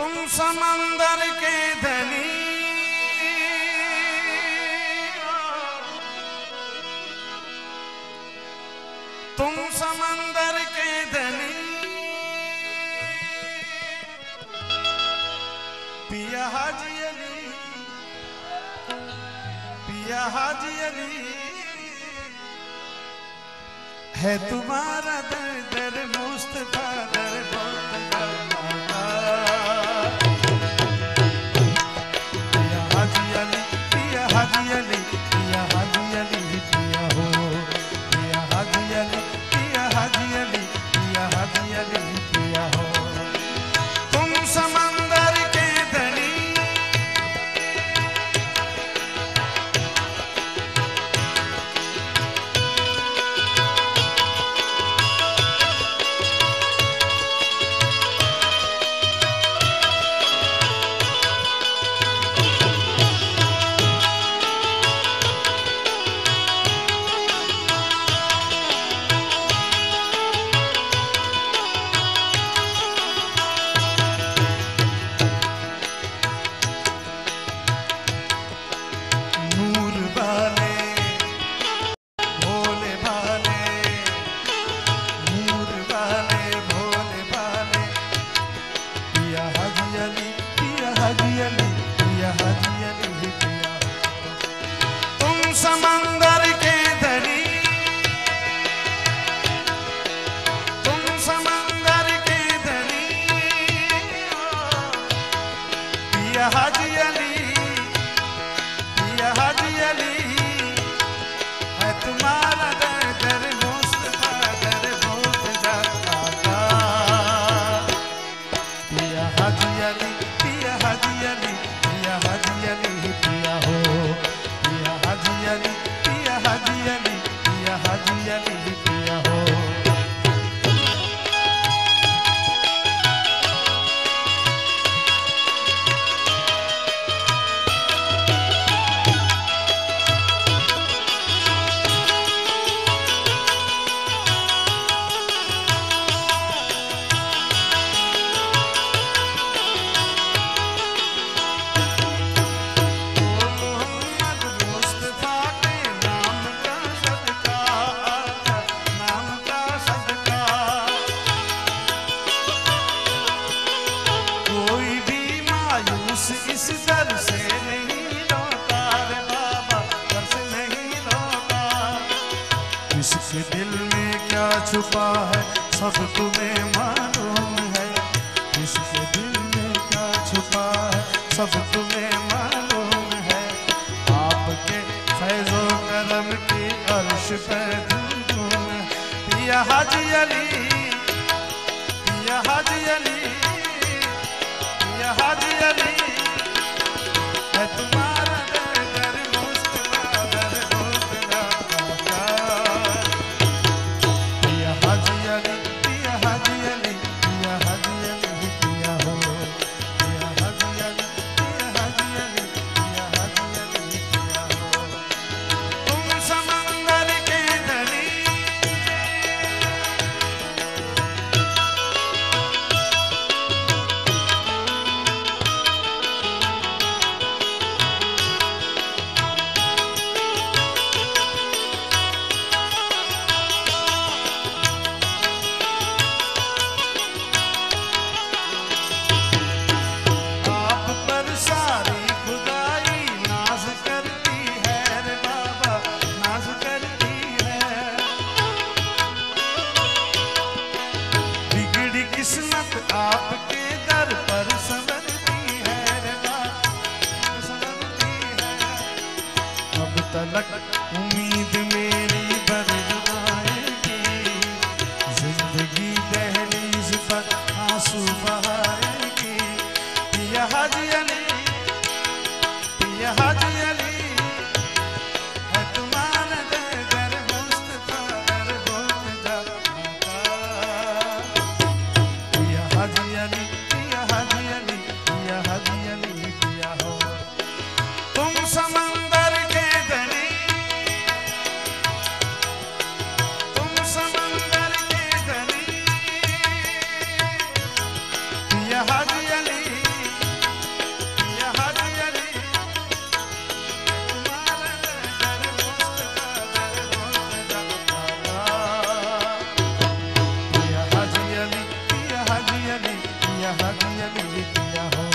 तुम समंदर के धनी, तुम समंदर के धनी, पिया हाजी अली, पिया हाजी अली, है तुम्हारा दर दर मुस्तफा दर बहुत दरबारा। पिया हाजी अली, पिया हाजी अली, पिया हाजी अली, पिया हो पिया हाजी अली, पिया हाजी अली, पिया हाजी अली, पिया हो। तुम समंदर के धनी, समंदर के धनी, तुम समंदर के धनी, पिया हाजी अली, पिया हाजी अली, है तुम्हारा दर दर मुस्तफा दर बहुत दरबारा। पिया हाजी अली, पिया हाजी अली, पिया हाजी अली, पिया हो पिया हाजी अली, पिया हाजी अली, पिया हाजी अली, पिया हो। इस दर से नहीं लौटा रे बाबा, दर से नहीं लौटा। किसके दिल में क्या छुपा है सब तुम्हें मालूम है, किसके दिल में क्या छुपा है सब तुम्हें मालूम है। आपके फैज़ो करम की अर्श पे धूम है। पिया हाजी अली, पिया हाजी अली, पिया हाजी अली, है तुम्हारा दर दर मुस्तफा दर बहुत दरबारा। पिया हाजी अली, पिया हाजी अली, पिया हाजी अली, पिया हो पिया हाजी अली, पिया हाजी अली, पिया हाजी अली, पिया हो। तुम समंदर के धनी, नयन लिया हो।